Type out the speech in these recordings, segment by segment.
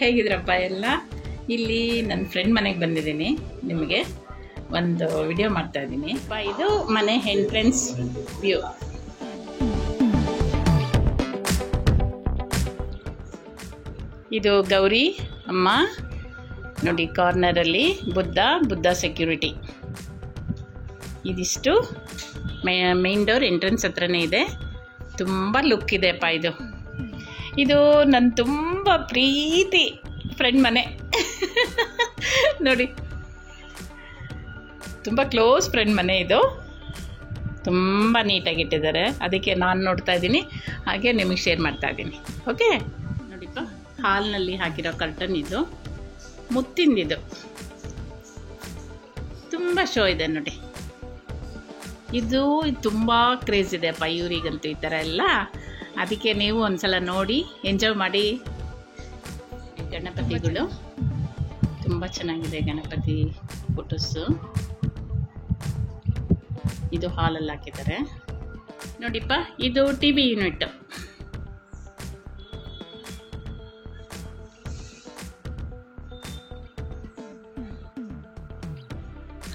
ಹೇಗಿದ್ರಪ್ಪ ಎಲ್ಲ? ಇಲ್ಲಿ ನನ್ನ ಫ್ರೆಂಡ್ ಮನೆಗೆ ಬಂದಿದ್ದೀನಿ. ನಿಮಗೆ ಒಂದು ವಿಡಿಯೋ ಮಾಡ್ತಾ ಇದ್ದೀನಿ. ಇದು ಮನೆ ಎಂಟ್ರೆನ್ಸ್ ವ್ಯೂ. ಇದು ಗೌರಿ ಅಮ್ಮ ನೋಡಿ, ಕಾರ್ನರಲ್ಲಿ ಬುದ್ಧ ಸೆಕ್ಯೂರಿಟಿ. ಇದಿಷ್ಟು ಮೇನ್ ಡೋರ್ ಎಂಟ್ರೆನ್ಸ್ ಹತ್ರನೇ ಇದೆ. ತುಂಬ ಲುಕ್ ಇದೆಪ್ಪ ಇದು ನನ್ನ ತುಂಬ ಪ್ರೀತಿ ಫ್ರೆಂಡ್ ಮನೆ. ನೋಡಿ, ತುಂಬ ಕ್ಲೋಸ್ ಫ್ರೆಂಡ್ ಮನೆ ಇದು. ತುಂಬ ನೀಟಾಗಿಟ್ಟಿದ್ದಾರೆ. ಅದಕ್ಕೆ ನಾನು ನೋಡ್ತಾ ಇದ್ದೀನಿ, ಹಾಗೆ ನಿಮಗೆ ಶೇರ್ ಮಾಡ್ತಾ ಇದ್ದೀನಿ. ಓಕೆ, ನೋಡಿಪ್ಪ, ಹಾಲ್ನಲ್ಲಿ ಹಾಕಿರೋ ಕರ್ಟನ್ ಇದು, ಮುತ್ತಿಂದಿದು. ತುಂಬ ಶೋ ಇದೆ ನೋಡಿ. ಇದು ತುಂಬ ಕ್ರೇಜ್ ಇದೆಯಪ್ಪ ಇವರಿಗಂತೂ ಈ ಥರ ಎಲ್ಲ. ಅದಕ್ಕೆ ನೀವು ಒಂದ್ಸಲ ನೋಡಿ ಎಂಜಾಯ್ ಮಾಡಿ. ಗಣಪತಿಗಳು ತುಂಬ ಚೆನ್ನಾಗಿದೆ. ಗಣಪತಿ ಫೋಟೋಸು ಇದು ಹಾಲಲ್ಲಿ ಹಾಕಿದ್ದಾರೆ ನೋಡಿಪ್ಪ. ಇದು TV ಯೂನಿಟ್.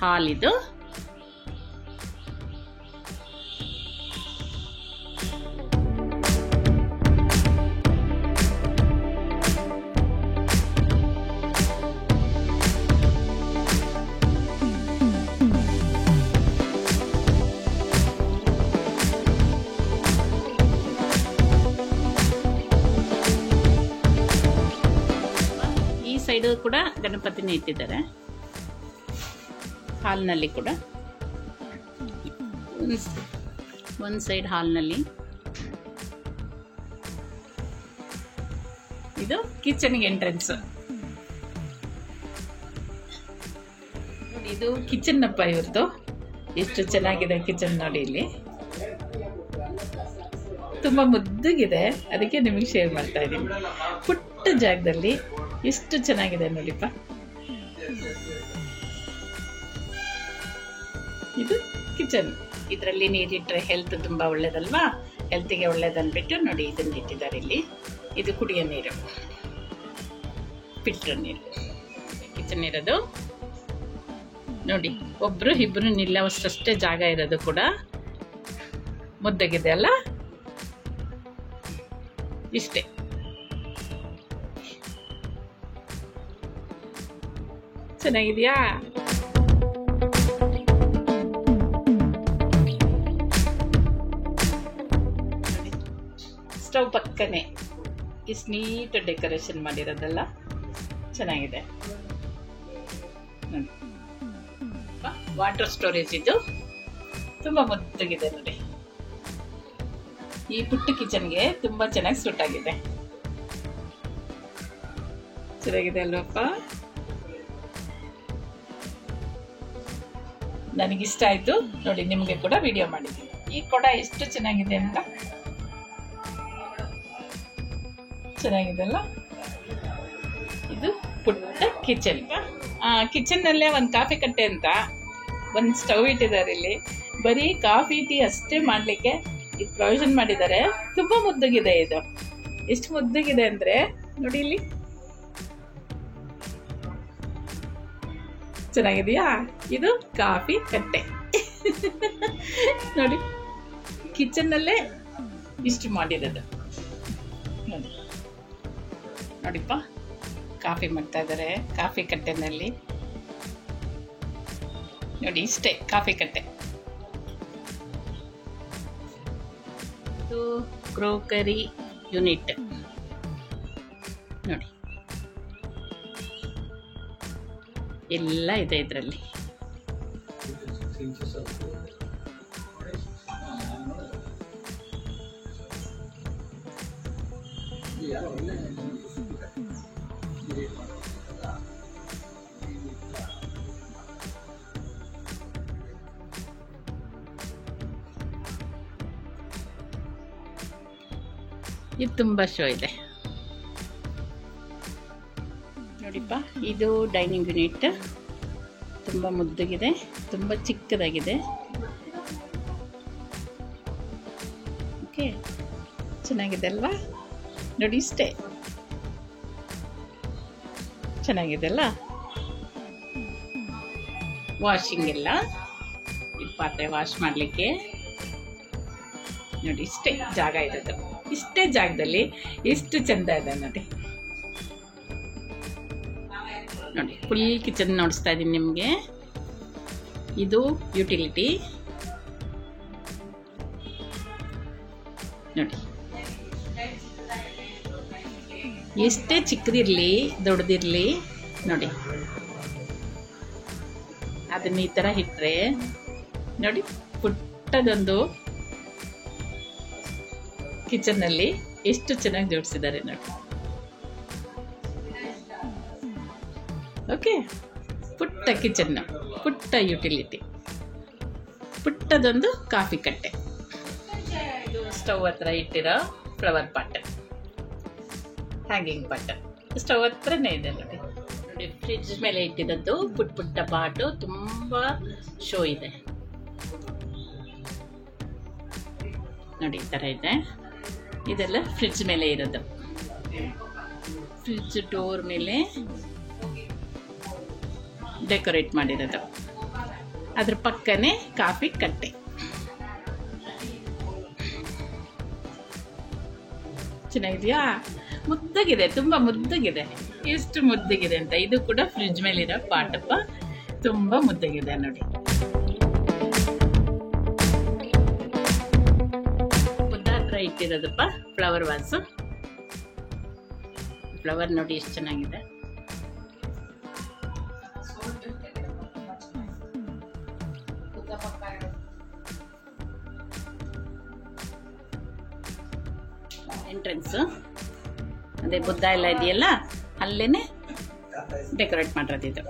ಹಾಲ್ ಇದು. ಈ ಸೈಡು ಕೂಡ ಗಣಪತಿನೇ ಇಟ್ಟಿದ್ದಾರೆ. ಹಾಲ್ನಲ್ಲಿ ಕೂಡ ಒಂದು ಸೈಡ್ ಹಾಲ್ನಲ್ಲಿ. ಇದು ಕಿಚನ್ಗೆ ಎಂಟ್ರೆನ್ಸ್. ಇದು ಕಿಚನ್ ಅಪ್ಪ ಇವ್ರದ್ದು. ಎಷ್ಟು ಚೆನ್ನಾಗಿದೆ ಕಿಚನ್ ನೋಡಿ. ಇಲ್ಲಿ ತುಂಬ ಮುದ್ದುಗಿದೆ, ಅದಕ್ಕೆ ನಿಮಗೆ ಶೇರ್ ಮಾಡ್ತಾ ಇದ್ದೀನಿ. ಪುಟ್ಟ ಜಾಗದಲ್ಲಿ ಎಷ್ಟು ಚೆನ್ನಾಗಿದೆ ನೋಡಿಪ್ಪ. ಇದು ಕಿಚನ್. ಇದರಲ್ಲಿ ನೀರಿಟ್ಟರೆ ಹೆಲ್ತ್ ತುಂಬ ಒಳ್ಳೇದಲ್ವಾ, ಹೆಲ್ತಿಗೆ ಒಳ್ಳೇದನ್ಬಿಟ್ಟು ನೋಡಿ ಇದನ್ನು ಇಟ್ಟಿದ್ದಾರೆ ಇಲ್ಲಿ. ಇದು ಕುಡಿಯೋ ನೀರು, ಫಿಲ್ಟರ್ ನೀರು. ಕಿಚನ್ ಇರೋದು ನೋಡಿ. ಒಬ್ರು ಇಬ್ರು ನಿಲ್ಲವಷ್ಟೇ ಜಾಗ ಇರೋದು ಕೂಡ. ಮುದ್ದಾಗಿದೆ ಅಲ್ಲ, ಇಷ್ಟೇ. ಚೆನ್ನಾಗಿದೆಯಾ? ಸ್ಟವ್ ಪಕ್ಕನೆ ಇಷ್ಟು ನೀಟ್ ಡೆಕೋರೇಷನ್ ಮಾಡಿರೋದಲ್ಲ, ಚೆನ್ನಾಗಿದೆ. ವಾಟರ್ ಸ್ಟೋರೇಜ್ ಇದು ತುಂಬ ಮುದ್ದಾಗಿದೆ ನೋಡಿ. ಈ ಪುಟ್ಟ ಕಿಚನ್ಗೆ ತುಂಬ ಚೆನ್ನಾಗಿ ಸೂಟ್ ಆಗಿದೆ. ಚೆನ್ನಾಗಿದೆ ಅಲ್ವಪ್ಪ? ನನಗಿಷ್ಟ ಆಯಿತು ನೋಡಿ. ನಿಮಗೆ ಕೂಡ ವಿಡಿಯೋ ಮಾಡಿದ್ದೀನಿ. ಈ ಕೊಡ ಎಷ್ಟು ಚೆನ್ನಾಗಿದೆ ಅಂತ. ಚೆನ್ನಾಗಿದೆ ಅಲ್ಲ? ಇದು ಪುಟ್ಟ ಕಿಚನ್. ಕಿಚನ್ನಲ್ಲೇ ಒಂದು ಕಾಫಿ ಕಟ್ಟೆ ಅಂತ ಒಂದು ಸ್ಟವ್ ಇಟ್ಟಿದ್ದಾರೆ ಇಲ್ಲಿ. ಬರೀ ಕಾಫಿ ಟೀ ಅಷ್ಟೇ ಮಾಡಲಿಕ್ಕೆ ಇದು ಪ್ರೊವಿಷನ್ ಮಾಡಿದ್ದಾರೆ. ತುಂಬ ಮುದ್ದಾಗಿದೆ ಇದು. ಎಷ್ಟು ಮುದ್ದಾಗಿದೆ ಅಂದರೆ ನೋಡಿ ಇಲ್ಲಿ. ಚೆನ್ನಾಗಿದೆಯಾ? ಇದು ಕಾಫಿ ಕಟ್ಟೆ ನೋಡಿ. ಕಿಚನ್ನಲ್ಲೇ ಇಷ್ಟು ಮಾಡಿರೋದು ನೋಡಿ. ನೋಡಿಪ್ಪ, ಕಾಫಿ ಮಾಡ್ತಾ ಇದ್ದಾರೆ ಕಾಫಿ ಕಟ್ಟೆನಲ್ಲಿ ನೋಡಿ. ಇಷ್ಟೇ ಕಾಫಿ ಕಟ್ಟೆ. ಇದು ಕ್ರೋಕರಿ ಯೂನಿಟ್ ನೋಡಿ. ಎಲ್ಲ ಇದೆ ಇದರಲ್ಲಿ. ಇದು ತುಂಬ ಶೋ ಇದೆ ನೋಡಿಪ್ಪ. ಇದು ಡೈನಿಂಗ್ ಯೂನಿಟ್. ತುಂಬ ಮುದ್ದಾಗಿದೆ, ತುಂಬ ಚಿಕ್ಕದಾಗಿದೆ. ಓಕೆ, ಚೆನ್ನಾಗಿದೆ ಅಲ್ವಾ? ನೋಡಿ ಇಷ್ಟೇ. ಚೆನ್ನಾಗಿದೆ ಅಲ್ಲ. ವಾಷಿಂಗ್ ಎಲ್ಲ, ಇದು ಪಾತ್ರೆ ವಾಶ್ ಮಾಡಲಿಕ್ಕೆ ನೋಡಿ. ಇಷ್ಟೇ ಜಾಗ ಇರೋದು, ಇಷ್ಟೇ ಜಾಗದಲ್ಲಿ ಎಷ್ಟು ಚಂದ ಇದೆ ನೋಡಿ. ನೋಡಿ ಫುಲ್ ಕಿಚನ್ ನೋಡಿಸ್ತಾ ಇದ್ದೀನಿ ನಿಮಗೆ. ಇದು ಯುಟಿಲಿಟಿ ನೋಡಿ. ಎಷ್ಟೇ ಚಿಕ್ಕದಿರಲಿ ದೊಡ್ಡದಿರಲಿ ನೋಡಿ, ಅದನ್ನ ಈ ಥರ ಇಟ್ಟರೆ ನೋಡಿ ಪುಟ್ಟದೊಂದು ಕಿಚನ್ನಲ್ಲಿ ಎಷ್ಟು ಚೆನ್ನಾಗಿ ಜೋಡಿಸಿದ್ದಾರೆ ನೋಡಿ. ಓಕೆ, ಪುಟ್ಟ ಕಿಚನ್, ಪುಟ್ಟ ಯುಟಿಲಿಟಿ, ಪುಟ್ಟದೊಂದು ಕಾಫಿ ಕಟ್ಟೆ. ಇದು ಸ್ಟವ್ ಹತ್ರ ಇಟ್ಟಿರೋ flower pot, hanging pot stove ಹತ್ರನೇ ಇದೆ ನೋಡಿ. ನೋಡಿ ಫ್ರಿಡ್ಜ್ ಮೇಲೆ ಇಟ್ಟಿದ್ದು ಪುಟ್ಟ ಪುಟ್ಟ ಪಾಟು, ತುಂಬ ಶೋ ಇದೆ ನೋಡಿ. ಈ ಥರ ಇದೆ, ಇದೆಲ್ಲ ಫ್ರಿಡ್ಜ್ ಮೇಲೆ ಇರೋದು. ಫ್ರಿಡ್ಜ್ ಡೋರ್ ಮೇಲೆ ಡೆಕೋರೇಟ್ ಮಾಡಿರೋದು. ಅದ್ರ ಪಕ್ಕನೇ ಕಾಫಿ ಕಟ್ಟೆ. ಚೆನ್ನಾಗಿದೆಯಾ? ಮುದ್ದಾಗಿದೆ, ತುಂಬ ಮುದ್ದಾಗಿದೆ. ಎಷ್ಟು ಮುದ್ದಾಗಿದೆ ಅಂತ. ಇದು ಕೂಡ ಫ್ರಿಡ್ಜ್ ಮೇಲಿರೋ ಪಾಟಪ್ಪ, ತುಂಬ ಮುದ್ದಾಗಿದೆ ನೋಡಿ. ಮುದ್ದ ಹತ್ರ ಇಟ್ಟಿರೋದಪ್ಪ ಫ್ಲವರ್ ವಾಸು. ಫ್ಲವರ್ ನೋಡಿ ಎಷ್ಟು ಚೆನ್ನಾಗಿದೆ. ಎಂಟ್ರೆನ್ಸ್ ಅದೇ ಬುದ್ಧ ಎಲ್ಲ ಇದೆಯಲ್ಲ, ಅಲ್ಲೇನೆ ಡೆಕೋರೇಟ್ ಮಾಡಿರೋದು ಇದು.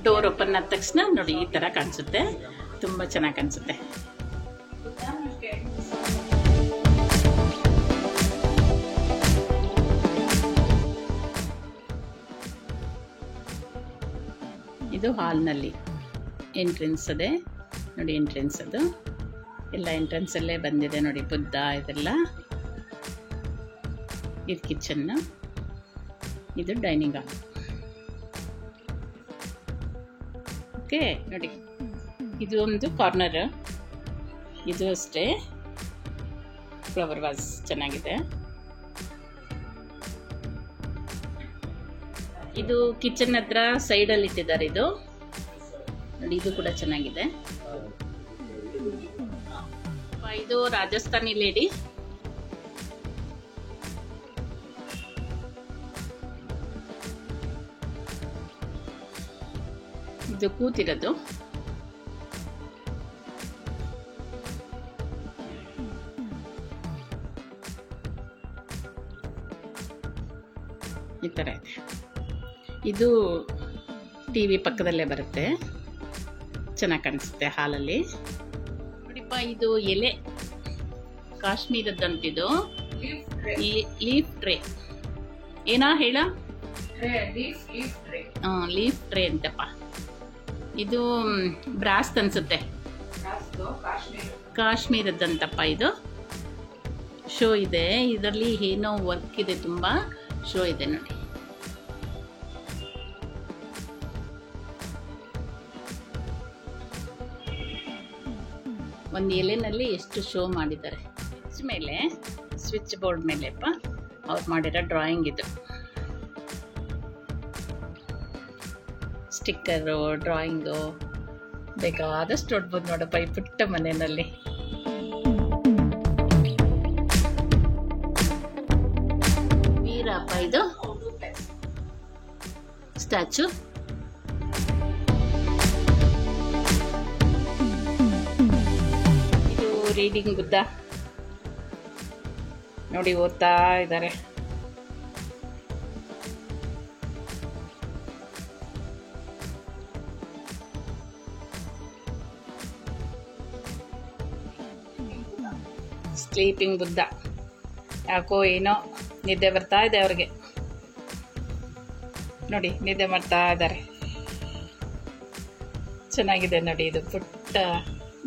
ಡೋರ್ ಓಪನ್ ಆದ ತಕ್ಷಣ ನೋಡಿ ಈ ತರ ಕಾಣಿಸುತ್ತೆ, ತುಂಬಾ ಚೆನ್ನಾಗಿ ಕಾಣಿಸುತ್ತೆ. ಇದು ಹಾಲ್ನಲ್ಲಿ ಎಂಟ್ರೆನ್ಸ್ ಅದೇ ನೋಡಿ. ಎಂಟ್ರೆನ್ಸ್ ಅದು ಎಲ್ಲ ಎಂಟ್ರೆನ್ಸಲ್ಲೇ ಬಂದಿದೆ ನೋಡಿ, ಬುದ್ಧ ಇದೆಲ್ಲ. ಇದು ಕಿಚನ್, ಇದು ಡೈನಿಂಗ್ ಹಾಲ್. ಓಕೆ ನೋಡಿ, ಇದು ಒಂದು ಕಾರ್ನರ್. ಇದು ಅಷ್ಟೇ ಫ್ಲವರ್ ವಾಸ್ ಚೆನ್ನಾಗಿದೆ. ಇದು ಕಿಚನ್ ಹತ್ರ ಸೈಡಲ್ಲಿ ಇಟ್ಟಿದ್ದಾರೆ. ಇದು ನೋಡಿ, ಇದು ಕೂಡ ಚೆನ್ನಾಗಿದೆ. ಇದು ರಾಜಸ್ಥಾನಿ ಲೇಡಿ. ಇದು ಕೂತಿರೋದು. ಈ ತರ ಇದೆ. ಇದು ಟಿವಿ ಪಕ್ಕದಲ್ಲೇ ಬರುತ್ತೆ, ಚೆನ್ನಾಗಿ ಕಾಣಿಸುತ್ತೆ ಹಾಲಲ್ಲಿ. ನೋಡಿಪ್ಪ, ಇದು ಎಲೆ ಕಾಶ್ಮೀರದಂತಿದು ಲೀಫ್ ಟ್ರೇ. ಏನಾ ಹೇಳ? ಲೀಫ್ ಟ್ರೇ ಅಂತಪ್ಪ. ಇದು ಬ್ರಾಸ್ ಅನ್ಸುತ್ತೆ, ಕಾಶ್ಮೀರದಂತಪ್ಪ. ಇದು ಶೋ ಇದೆ, ಇದರಲ್ಲಿ ಏನೋ ವರ್ಕ್ ಇದೆ, ತುಂಬಾ ಶೋ ಇದೆ ನೋಡಿ. ಒಂದು ಎಲೆನಲ್ಲಿ ಎಷ್ಟು ಶೋ ಮಾಡಿದ್ದಾರೆ. ಮೇಲೆ ಸ್ವಿಚ್ ಬೋರ್ಡ್ ಮೇಲೆಪ್ಪ ಅವ್ರು ಮಾಡಿರೋ ಡ್ರಾಯಿಂಗ್ ಇದು. ಸ್ಟಿಕ್ಕರು, ಡ್ರಾಯಿಂಗು ಬೇಕಾದಷ್ಟು ನೋಡ್ಬೋದು ನೋಡಪ್ಪ ಈ ಪುಟ್ಟ ಮನೆಯಲ್ಲಿ. ವೀರಪ್ಪ ಇದು ಸ್ಟ್ಯಾಚು. ಇದು ರೀಡಿಂಗ್ ಬುದ್ಧ ನೋಡಿ, ಓದ್ತಾ ಇದ್ದಾರೆ. ಸ್ಲೀಪಿಂಗ್ ಬುದ್ಧ. ಯಾಕೋ ಏನೋ ನಿದ್ದೆ ಬರ್ತಾ ಇದೆ ಅವ್ರಿಗೆ ನೋಡಿ, ನಿದ್ದೆ ಮಾಡ್ತಾ ಇದ್ದಾರೆ. ಚೆನ್ನಾಗಿದೆ ನೋಡಿ, ಇದು ಪುಟ್ಟ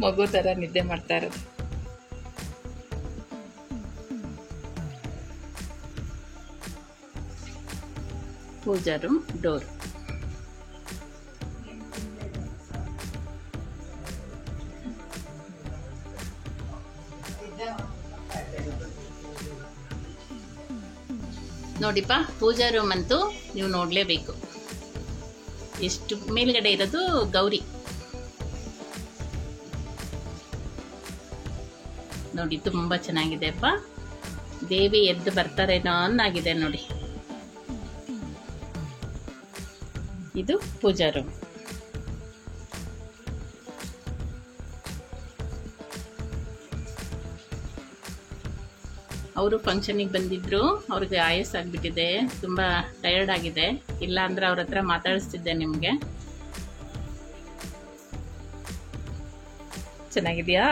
ಮಗು ಥರ ನಿದ್ದೆ ಮಾಡ್ತಾ ಇರೋದು. ಪೂಜಾ ರೂಮ್ ಡೋರ್. ನೋಡಿಪ್ಪ, ಪೂಜಾ ರೂಮ್ ಅಂತೂ ನೀವು ನೋಡಲೇಬೇಕು. ಎಷ್ಟು ಮೇಲ್ಗಡೆ ಇರೋದು ಗೌರಿ ನೋಡಿ, ತುಂಬ ಚೆನ್ನಾಗಿದೆ ಅಪ್ಪ. ದೇವಿ ಎದ್ದು ಬರ್ತಾರೇನೋ ಅನ್ನಾಗಿದೆ ನೋಡಿ. ಇದು ಪೂಜಾ ರೂಮ್. ಅವರು ಫಂಕ್ಷನಿಗೆ ಬಂದಿದ್ರು, ಅವ್ರಿಗೆ ಆಯಸ್ಸಾಗ್ಬಿಟ್ಟಿದೆ, ತುಂಬ ಟಯರ್ಡ್ ಆಗಿದೆ. ಇಲ್ಲ ಅಂದ್ರೆ ಅವ್ರ ಹತ್ರ ಮಾತಾಡಿಸ್ತಿದ್ದೆ ನಿಮಗೆ. ಚೆನ್ನಾಗಿದೆಯಾ?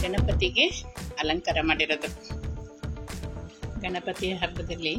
ಗಣಪತಿಗೆ ಅಲಂಕಾರ ಮಾಡಿರೋದು. ಗಣಪತಿ ಹಬ್ಬದಲ್ಲಿ